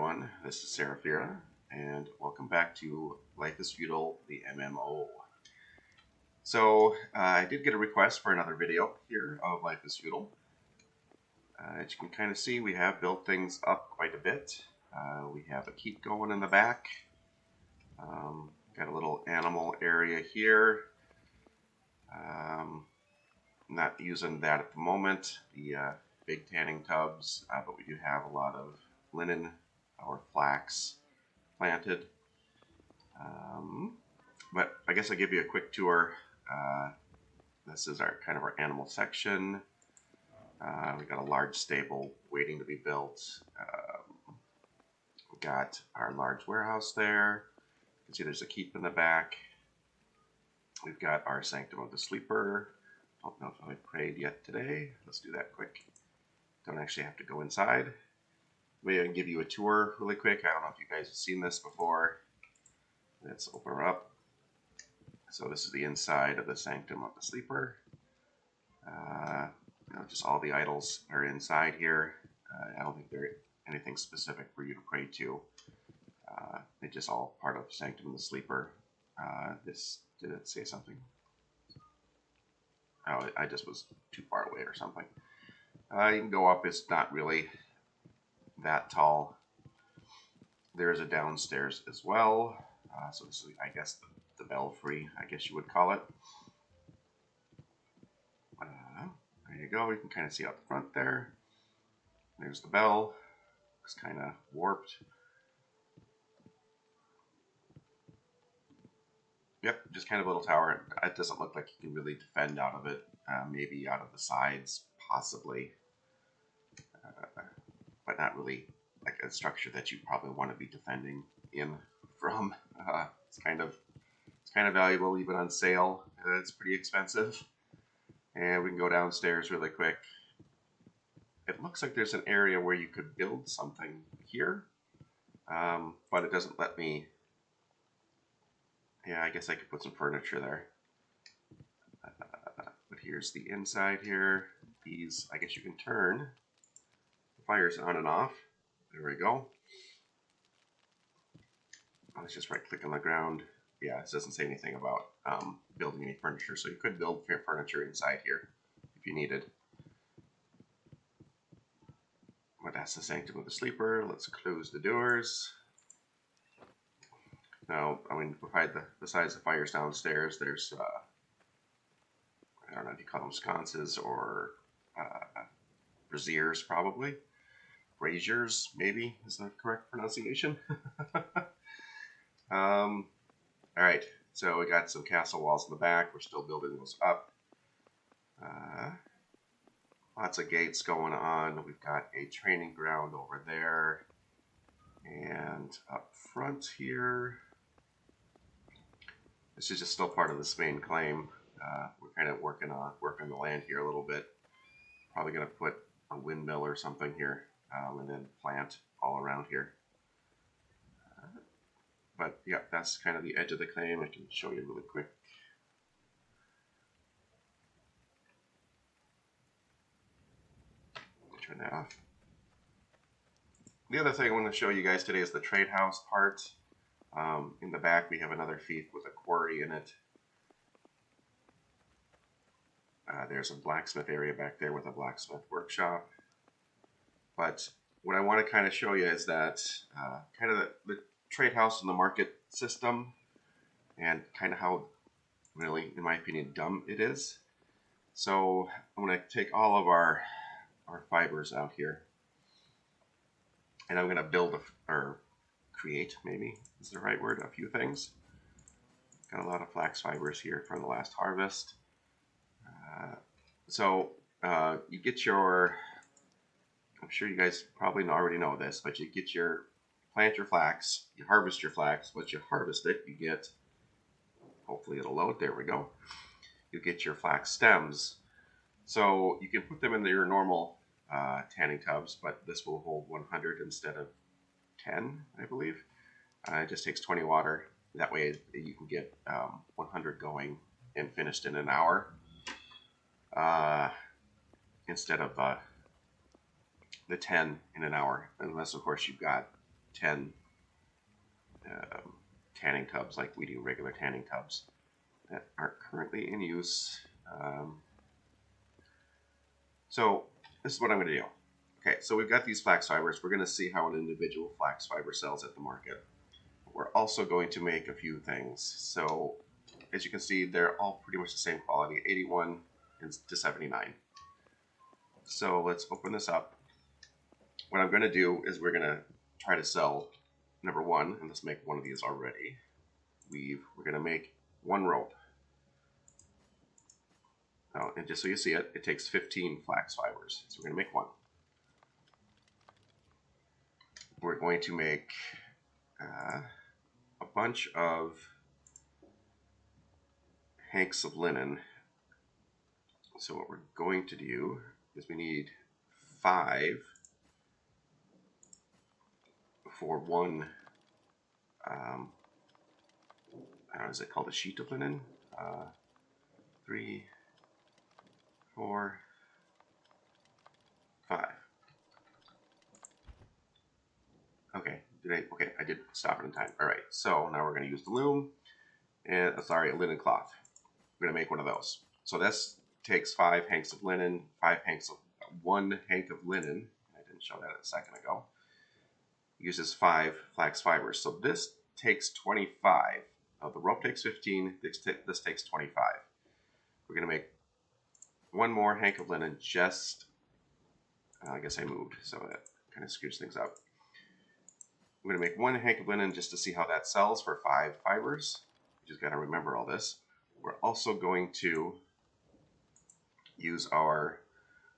everyone, this is Sarah, and welcome back to Life is Feudal, the MMO. So, I did get a request for another video here of Life is Feudal. As you can kind of see, we have built things up quite a bit. We have a keep going in the back. Got a little animal area here. Not using that at the moment, the big tanning tubs, but we do have a lot of linen or flax planted. But I guess I'll give you a quick tour. This is our kind of our animal section. We got a large stable waiting to be built. We got our large warehouse there. You can see there's a keep in the back. We've got our Sanctum of the Sleeper. Don't know if I've prayed yet today. Let's do that quick. Don't actually have to go inside. Maybe I can give you a tour really quick. I don't know if you guys have seen this before. Let's open her up. So this is the inside of the Sanctum of the Sleeper. Just all the idols are inside here. I don't think they're anything specific for you to pray to. They're just all part of Sanctum of the Sleeper. Did it say something? Oh, I just was too far away or something. You can go up. It's not really that tall. There's a downstairs as well. So this is, I guess, the belfry, I guess you would call it. There you go. You can kind of see out the front there. There's the bell. It's kind of warped. Yep, just kind of a little tower. It doesn't look like you can really defend out of it. Maybe out of the sides, possibly. But not really like a structure that you probably want to be defending in from. It's kind of valuable, even on sale. It's pretty expensive. And we can go downstairs really quick. It looks like there's an area where you could build something here, but it doesn't let me. Yeah, I guess I could put some furniture there. But here's the inside here. These, I guess you can turn the fires on and off. There we go. Let's just right click on the ground. Yeah, it doesn't say anything about building any furniture, so you could build furniture inside here if you needed. But that's the Sanctum of the Sleeper. Let's close the doors. Now, I mean, besides the fires downstairs, there's, I don't know if you call them sconces or braziers, probably. Braziers, maybe, is the correct pronunciation. Alright, so we got some castle walls in the back. We're still building those up. Lots of gates going on. We've got a training ground over there. And up front here, this is just still part of this main claim. We're kind of working the land here a little bit. Probably going to put a windmill or something here, and then plant all around here. But yeah, that's kind of the edge of the claim. I can show you really quick. Turn that off. The other thing I want to show you guys today is the trade house part. In the back, we have another fief with a quarry in it. There's a blacksmith area back there with a blacksmith workshop. But what I want to kind of show you is that kind of the trade house and the market system, and kind of how really, in my opinion, dumb it is. So I'm going to take all of our fibers out here, and I'm going to build or create, maybe is the right word, a few things. Got a lot of flax fibers here from the last harvest. You get your, I'm sure you guys probably already know this, but you get plant your flax, you harvest your flax. Once you harvest it, you get, hopefully it'll load, there we go. You get your flax stems. So you can put them in your normal tanning tubs, but this will hold 100 instead of 10, I believe. It just takes 20 water. That way you can get 100 going and finished in an hour. Instead of the 10 in an hour, unless of course you've got 10 tanning tubs like we do regular tanning tubs that aren't currently in use. So this is what I'm going to do. Okay, so we've got these flax fibers. We're going to see how an individual flax fiber sells at the market. We're also going to make a few things. So as you can see, they're all pretty much the same quality, 81 to 79. So let's open this up. What I'm going to do is we're going to try to sell number one, and let's make one of these already. We're going to make one rope. Now, and just so you see it, it takes 15 flax fibers. So we're going to make one. We're going to make a bunch of hanks of linen. So what we're going to do is we need 5 for one, is it called a sheet of linen? 3, 4, 5. Okay, I did stop it in time. All right, so now we're going to use the loom and a linen cloth. We're going to make one of those. So this takes 5 hanks of linen, 1 hank of linen. I didn't show that a second ago. Uses 5 flax fibers. So this takes 25. The rope takes 15. This takes 25. We're going to make one more hank of linen. I guess I moved, so that kind of screws things up. We're going to make one hank of linen just to see how that sells for 5 fibers. You just got to remember all this. We're also going to use our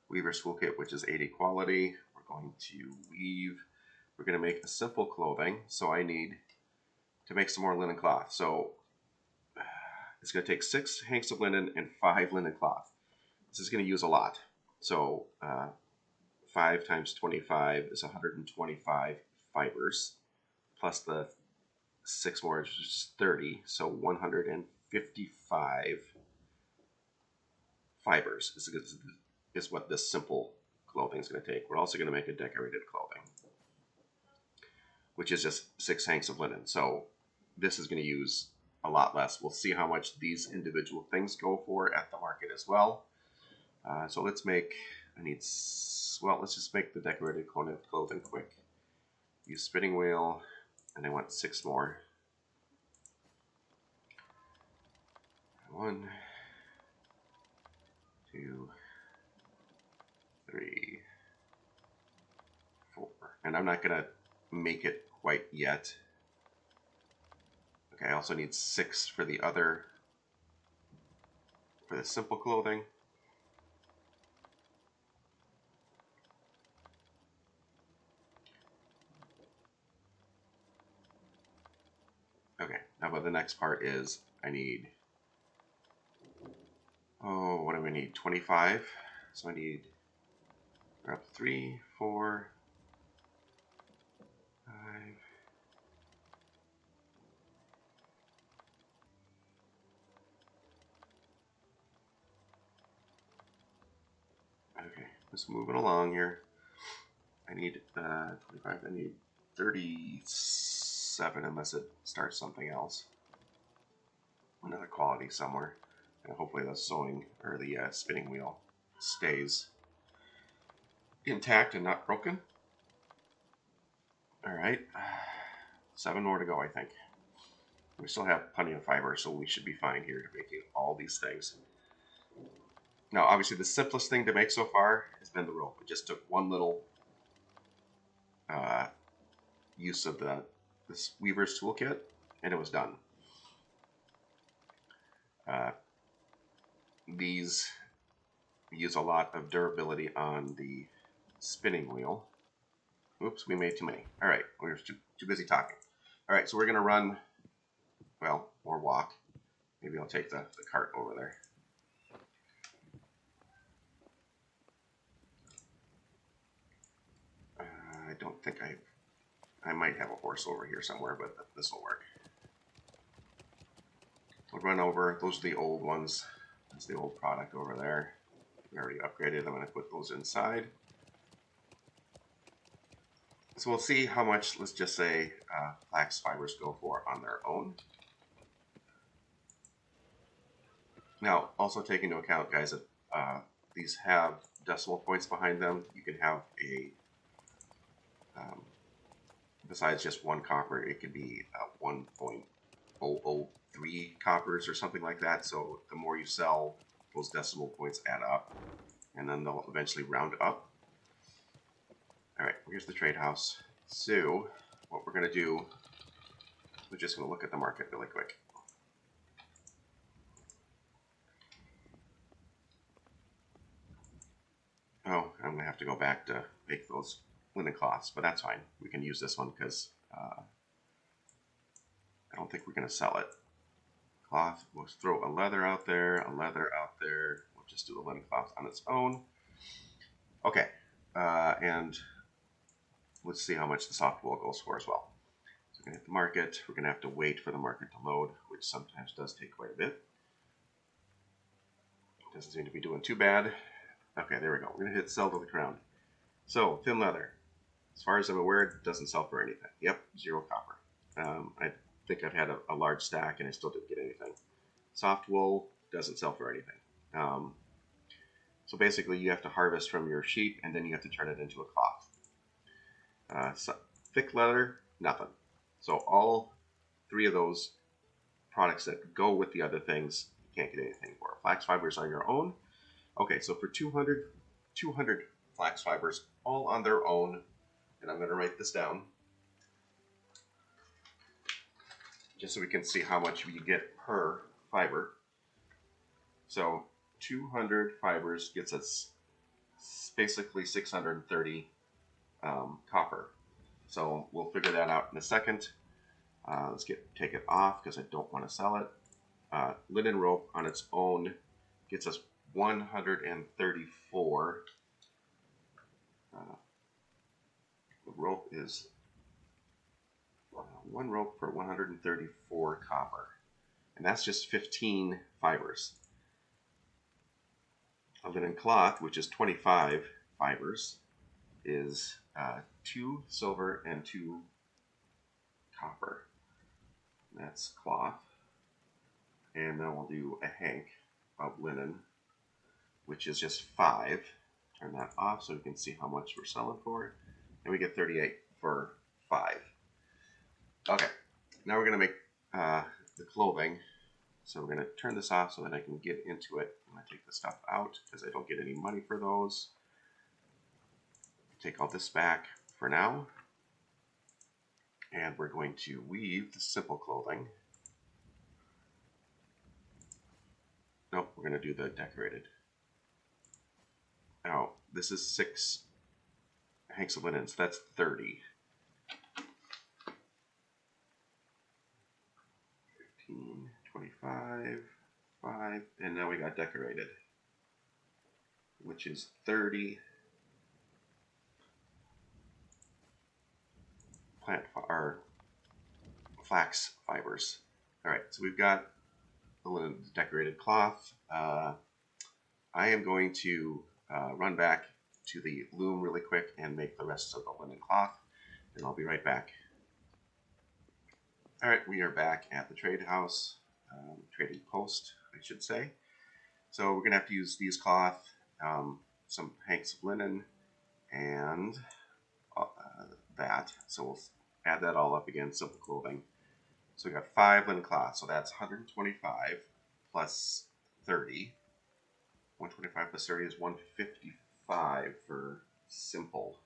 weaver's toolkit, which is 80 quality. We're going to weave. We're going to make a simple clothing, so I need to make some more linen cloth. So it's going to take 6 hanks of linen and 5 linen cloth. This is going to use a lot. So 5 times 25 is 125 fibers, plus the 6 more is 30, so 155 fibers is what this simple clothing is going to take. We're also going to make a decorated clothing, which is just 6 hanks of linen. So this is going to use a lot less. We'll see how much these individual things go for at the market as well. So let's just make the decorated clothing quick. Use spinning wheel, and I want 6 more. 1, 2, 3, 4. And I'm not going to make it quite yet. Okay, I also need 6 for the simple clothing. Okay, now but the next part is I need, what do we need? 25. So I need 3, 4, 5. Okay, just moving along here. I need 25. I need 37 unless it starts something else. Another quality somewhere. And hopefully the sewing or the spinning wheel stays intact and not broken. All right, 7 more to go, I think. We still have plenty of fiber, so we should be fine here to making all these things. Now, obviously, the simplest thing to make so far has been the rope. We just took one little use of this weaver's toolkit, and it was done. These use a lot of durability on the spinning wheel. Oops, we made too many. All right, we were too busy talking. All right, so we're going to run, or walk. Maybe I'll take the cart over there. I don't think I might have a horse over here somewhere, but this will work. We'll run over. Those are the old ones. That's the old product over there. We already upgraded. I'm going to put those inside. So we'll see how much, let's just say, flax fibers go for on their own. Now, also take into account, guys, that these have decimal points behind them. You can have a, besides just 1 copper, it could be 1.003 coppers or something like that. So the more you sell, those decimal points add up, and then they'll eventually round up. All right, here's the trade house. So what we're going to do, we're just going to look at the market really quick. Oh, I'm going to have to go back to make those linen cloths, but that's fine. We can use this one because I don't think we're going to sell it. Cloth, we'll throw a leather out there, a leather out there. We'll just do the linen cloth on its own. Okay, and let's see how much the soft wool goes for as well. So we're going to hit the market. We're going to have to wait for the market to load, which sometimes does take quite a bit. Doesn't seem to be doing too bad. Okay, there we go. We're going to hit sell to the crown. So, thin leather. As far as I'm aware, it doesn't sell for anything. Yep, 0 copper. I think I've had a large stack and I still didn't get anything. Soft wool doesn't sell for anything. So basically you have to harvest from your sheep and then you have to turn it into a cloth. So thick leather, nothing. So all 3 of those products that go with the other things, you can't get anything for. Flax fibers on your own. Okay, so for 200 flax fibers all on their own, and I'm going to write this down just so we can see how much you get per fiber. So 200 fibers gets us basically 630 copper. So we'll figure that out in a second. Let's take it off because I don't want to sell it. Linen rope on its own gets us 134. The rope is 1 rope for 134 copper, and that's just 15 fibers. A linen cloth, which is 25 fibers, is 2 silver and 2 copper. That's cloth. And then we'll do a hank of linen, which is just 5. Turn that off so we can see how much we're selling for. And we get 38 for 5. Okay, now we're going to make the clothing. So we're going to turn this off so that I can get into it. I'm going to take the stuff out because I don't get any money for those. Take all this back for now. And we're going to weave the simple clothing. Nope, we're going to do the decorated. Now, this is 6 hanks of linen, so that's 30. 15, 25, 5, and now we got decorated, which is 30 flax fibers. All right, so we've got the linen decorated cloth. I am going to run back to the loom really quick and make the rest of the linen cloth, and I'll be right back. All right, we are back at the trade house, trading post, I should say. So we're going to have to use these cloth, some hanks of linen, and that. So we'll add that all up again, simple clothing. So we got 5 linen cloth, so that's 125 plus 30. 125 plus 30 is 155 for simple.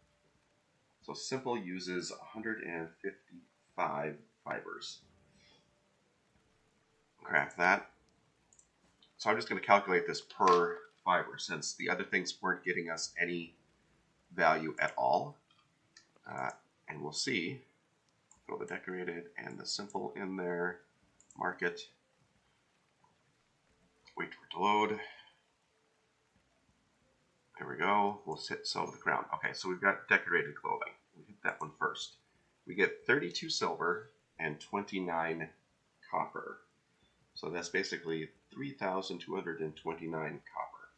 So simple uses 155 fibers. Graph that. So I'm just going to calculate this per fiber since the other things weren't getting us any value at all. And we'll see. Throw the decorated and the simple in there. Mark it. Wait for it to load. There we go. We'll sell to the crown. Okay, so we've got decorated clothing. We hit that one first. We get 32 silver and 29 copper. So that's basically 3,229 copper.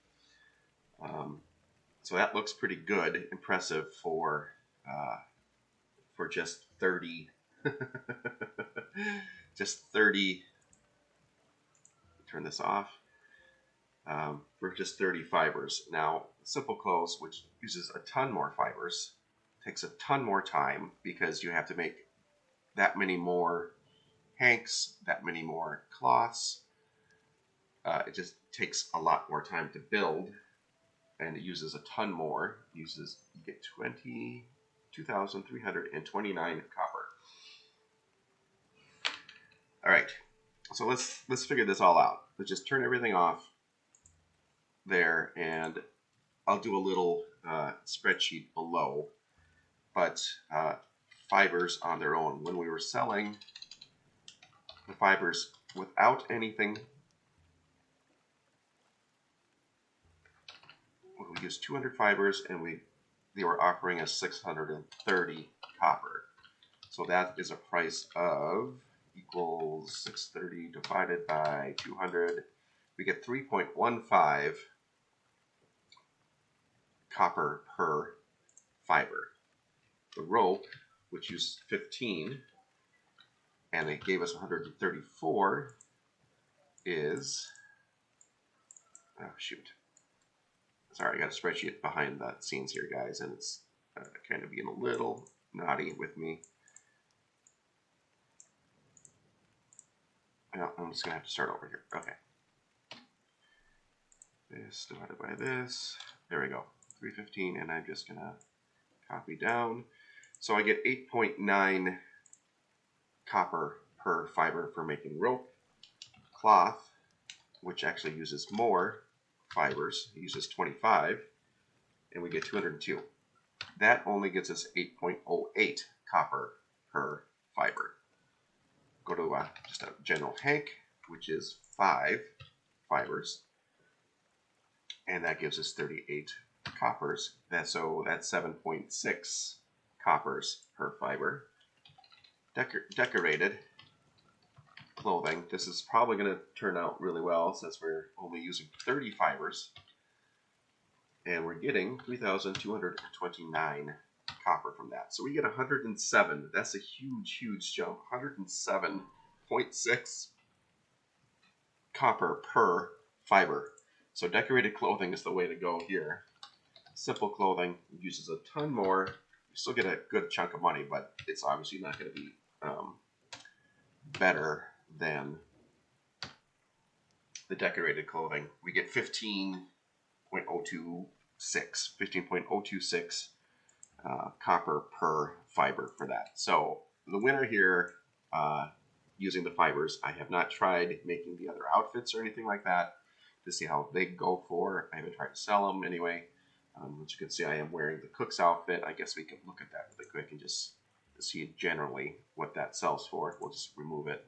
So that looks pretty good, impressive for for just 30, just 30, turn this off, for just 30 fibers. Now, simple close, which uses a ton more fibers, takes a ton more time because you have to make that many more hanks, that many more cloths. It just takes a lot more time to build, and it uses a ton more. You get 22,329 copper. All right, so let's figure this all out. Let's just turn everything off there, and I'll do a little spreadsheet below. But fibers on their own, when we were selling the fibers without anything, we used 200 fibers, and they were offering us 630 copper. So that is a price of equals 630 divided by 200. We get 3.15 copper per fiber. The rope, which used 15, and it gave us 134, is, oh shoot, sorry, I got a spreadsheet behind the scenes here, guys, and it's kind of being a little naughty with me. Well, I'm just gonna have to start over here. Okay. This divided by this, there we go, 315, and I'm just gonna copy down. So I get 8.9 copper per fiber for making rope. Cloth, which actually uses more fibers, it uses 25, and we get 202. That only gets us 8.08 copper per fiber. Go to just a general hank, which is 5 fibers, and that gives us 38 coppers. So that's 7.6 coppers per fiber. Decorated clothing. This is probably going to turn out really well since we're only using 30 fibers, and we're getting 3,229 copper from that. So we get 107. That's a huge jump. 107.6 copper per fiber. So decorated clothing is the way to go here. Simple clothing uses a ton more. You still get a good chunk of money, but it's obviously not going to be better than the decorated clothing. We get 15.026 copper per fiber for that. So the winner here, using the fibers, I have not tried making the other outfits or anything like that to see how they go for. I haven't tried to sell them anyway. As you can see, I am wearing the cook's outfit. I guess we can look at that really quick and just see generally what that sells for. We'll just remove it.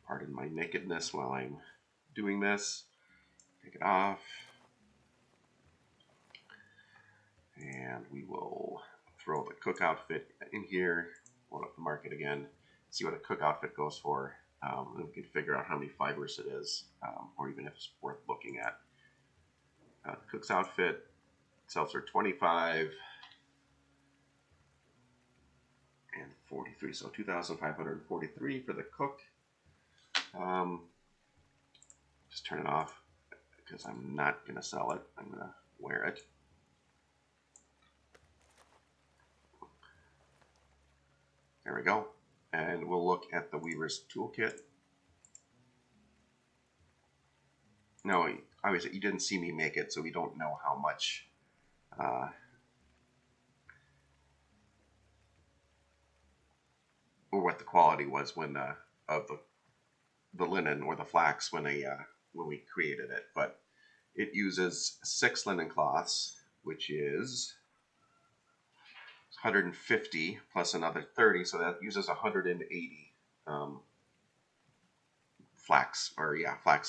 Pardon my nakedness while I'm doing this. Take it off. And we will throw the cook outfit in here. Load up the market again. See what a cook outfit goes for. And we can figure out how many fibers it is, or even if it's worth looking at. The cook's outfit sells for 25 and 43, so 2,543 for the cook. Just turn it off because I'm not going to sell it. I'm going to wear it. There we go. And we'll look at the Weaver's Toolkit. No, obviously you didn't see me make it, so we don't know how much or what the quality was when of the linen or the flax when we created it. But it uses 6 linen cloths, which is 150 plus another 30, so that uses 180 flax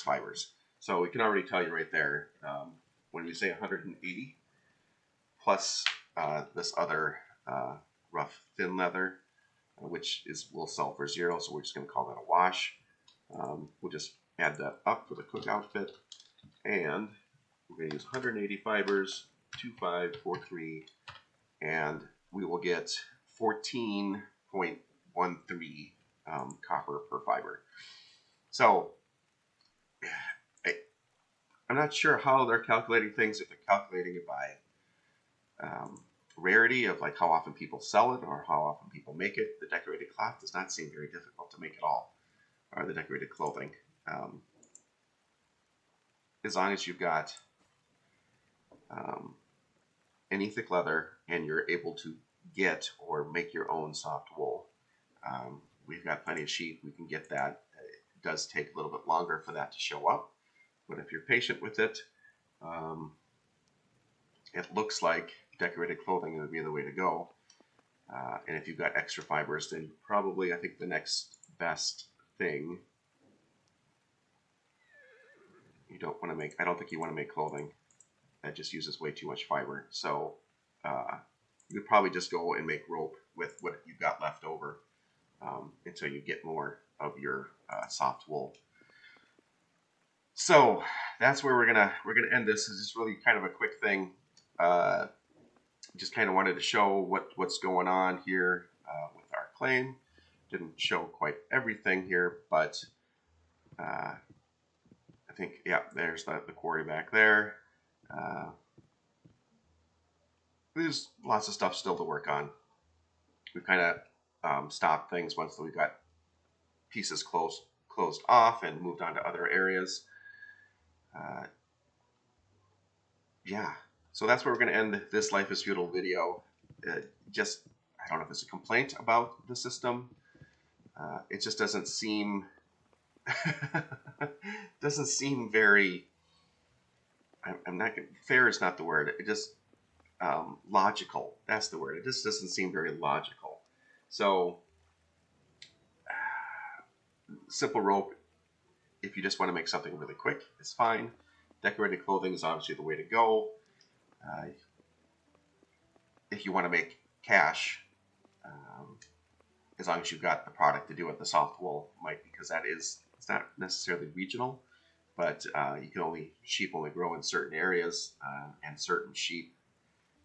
fibers. So we can already tell you right there, when we say 180 plus this other rough thin leather, which will sell for 0, so we're just going to call that a wash. We'll just add that up for the cook outfit, and we're going to use 180 fibers, 2543, and we will get 14.13 copper per fiber. So I'm not sure how they're calculating things, if they're calculating it by rarity of like how often people sell it or how often people make it. The decorated cloth does not seem very difficult to make at all, or the decorated clothing. As long as you've got any thick leather and you're able to get or make your own soft wool. We've got plenty of sheep, we can get that. It does take a little bit longer for that to show up, but if you're patient with it, it looks like decorated clothing would be the way to go. And if you've got extra fibers, then probably, I think the next best thing, you don't want to make, I don't think you want to make clothing that just uses way too much fiber. So you'd probably just go and make rope with what you've got left over until you get more of your soft wool. So that's where we're gonna end this. This is really kind of a quick thing. Just kind of wanted to show what's going on here with our claim. Didn't show quite everything here, but I think, yeah, there's the quarry back there. There's lots of stuff still to work on. We've kind of stopped things once we got pieces closed off and moved on to other areas. Yeah, so that's where we're going to end this Life is Feudal video. Just, I don't know if it's a complaint about the system. It just doesn't seem very, I'm not, fair is not the word. It just, logical. That's the word. It just doesn't seem very logical. So, simple rope, if you just want to make something really quick, is fine. Decorated clothing is obviously the way to go. If you want to make cash, as long as you've got the product to do it, the soft wool might, because it's not necessarily regional, but sheep only grow in certain areas, and certain sheep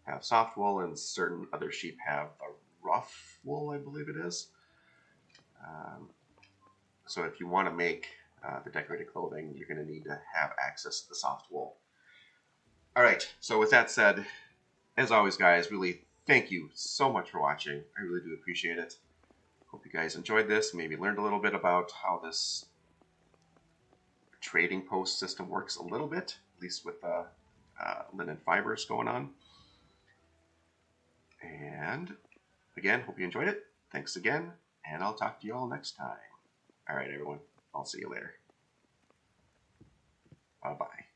have soft wool and certain other sheep have a rough wool, I believe it is. So if you want to make the decorated clothing, you're going to need to have access to the soft wool. All right, so with that said, as always, guys, really thank you so much for watching. I really do appreciate it. Hope you guys enjoyed this, maybe learned a little bit about how this trading post system works a little bit, at least with the linen fibers going on. And again, hope you enjoyed it. Thanks again, and I'll talk to you all next time. All right, everyone. I'll see you later. Bye-bye.